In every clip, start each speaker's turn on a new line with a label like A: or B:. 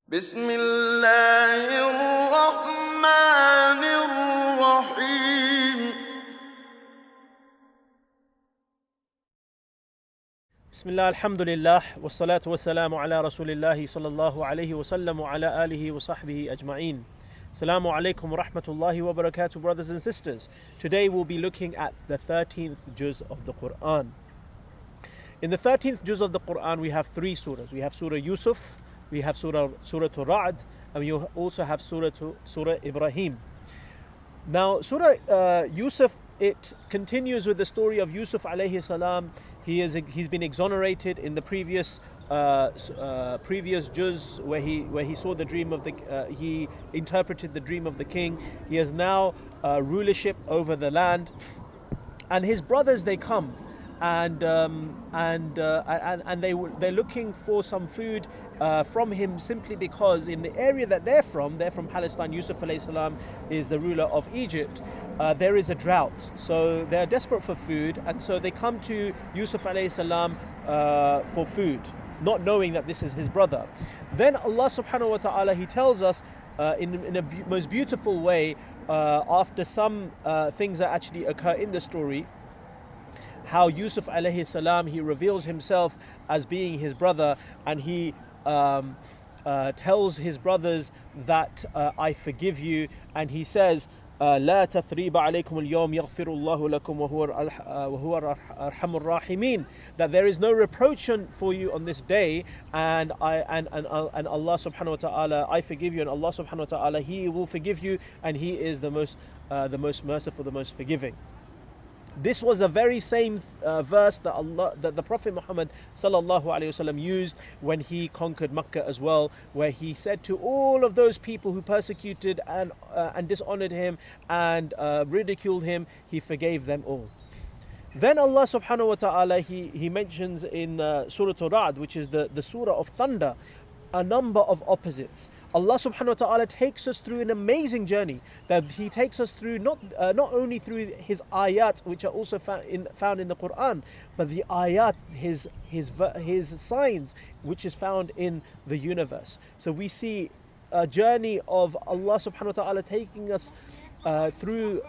A: بسم الله الرحمن الرحيم
B: بسم الله الحمد لله والصلاة والسلام على رسول الله صلى الله عليه وسلم وعلى آله وصحبه أجمعين. Assalamu alaikum wa rahmatullahi wa barakatuh, brothers and sisters. Today we'll be looking at the 13th juz of the Quran. In the 13th juz of the Quran we have three surahs. We have Surah Yusuf, we have Surah Ra'd, and we also have Surah Ibrahim. Now Surah Yusuf, it continues with the story of Yusuf alayhi salam. He's been exonerated in the previous juz where he saw the dream of he interpreted the dream of the king. He has now rulership over the land, and his brothers, they come and they're looking for some food from him, simply because in the area that they're from Palestine. Yusuf alayhi salam is the ruler of Egypt. There is a drought, so they're desperate for food, and so they come to Yusuf alayhi salam for food, not knowing that this is his brother. Then Allah subhanahu wa ta'ala, he tells us in a most beautiful way, after some things that actually occur in the story, how Yusuf alayhi salam, he reveals himself as being his brother, and he tells his brothers that I forgive you, and he says, لا تثريب عليكم اليوم يغفر الله لكم وهو أرحم الراحمين, that there is no reproach for you on this day, and Allah subhanahu wa ta'ala, I forgive you, and Allah subhanahu wa ta'ala, he will forgive you, and he is the most merciful, the most forgiving. This was the very same verse that the Prophet Muhammad sallallahu alaihi wasallam used when he conquered Makkah as well, where he said to all of those people who persecuted and dishonored him and ridiculed him, he forgave them all. Then Allah subhanahu wa ta'ala, he mentions in Surah Ra'd, which is the surah of thunder, a number of opposites. Allah subhanahu wa ta'ala takes us through an amazing journey, that he takes us through not only through his ayat, which are also found in the Quran, but the ayat, his signs, which is found in the universe. So we see a journey of Allah subhanahu wa ta'ala taking us through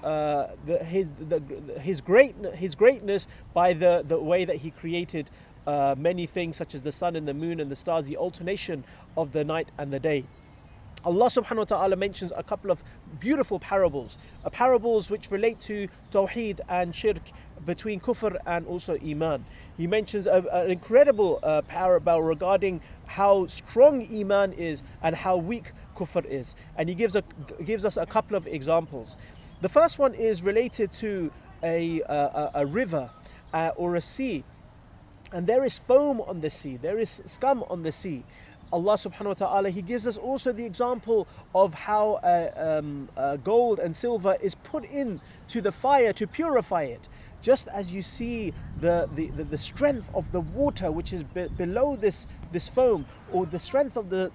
B: his greatness by the way that he created many things, such as the sun and the moon and the stars, the alternation of the night and the day. Allah subhanahu wa ta'ala mentions a couple of beautiful parables which relate to Tawheed and Shirk, between Kufr and also Iman. He mentions an incredible parable regarding how strong Iman is and how weak Kufr is, and he gives us a couple of examples. The first one is related to a river or a sea, and there is foam on the sea, there is scum on the sea. Allah subhanahu wa ta'ala, he gives us also the example of how gold and silver is put into the fire to purify it. Just as you see the strength of the water which is below this foam, or the strength of the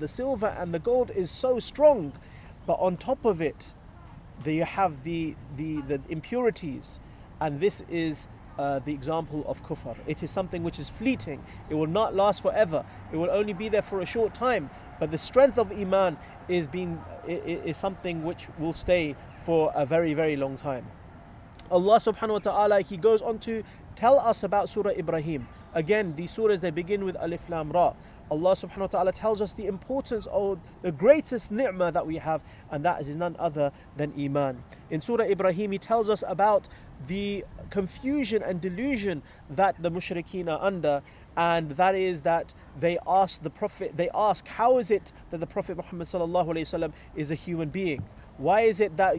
B: silver and the gold is so strong, but on top of it there you have the impurities, and this is the example of kufr. It is something which is fleeting. It will not last forever. It will only be there for a short time. But the strength of iman is something which will stay for a very, very long time. Allah subhanahu wa ta'ala, he goes on to tell us about Surah Ibrahim. Again, these surahs, they begin with Alif Lam Ra. Allah subhanahu wa ta'ala tells us the importance of the greatest ni'mah that we have, and that is none other than Iman. In Surah Ibrahim, he tells us about the confusion and delusion that the mushrikeen are under, and that is that they ask how is it that the Prophet Muhammad sallallahu alaihi wasallam is a human being? Why is it that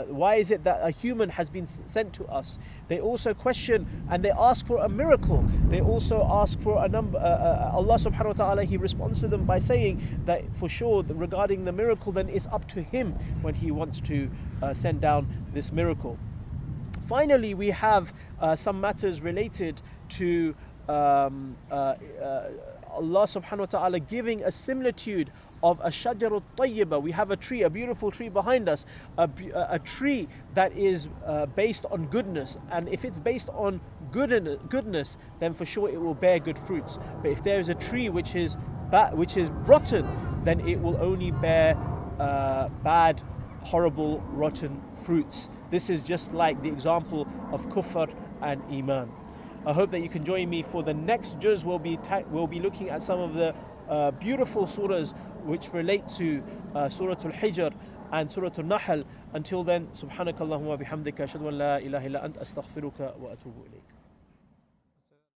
B: why is it that a human has been sent to us? They also question and they ask for a miracle. They also ask for a number. Allah subhanahu wa ta'ala, he responds to them by saying that for sure regarding the miracle, then it's up to him when he wants to send down this miracle. Finally, we have some matters related to Allah subhanahu wa ta'ala giving a similitude of a shajarut tayyibah. We have a tree, a beautiful tree behind us, a tree that is based on goodness. And if it's based on goodness, then for sure it will bear good fruits. But if there is a tree which is rotten, then it will only bear bad, horrible, rotten fruits. This is just like the example of kufr and iman. I hope that you can join me for the next juz. We'll be looking at some of the beautiful surahs which relate to Surah Al-Hijr and Surah Al-Nahl. Until then, subhanakallahumma bihamdika ashhadu an la ilaha illa anta astaghfiruka wa atubu ilayk.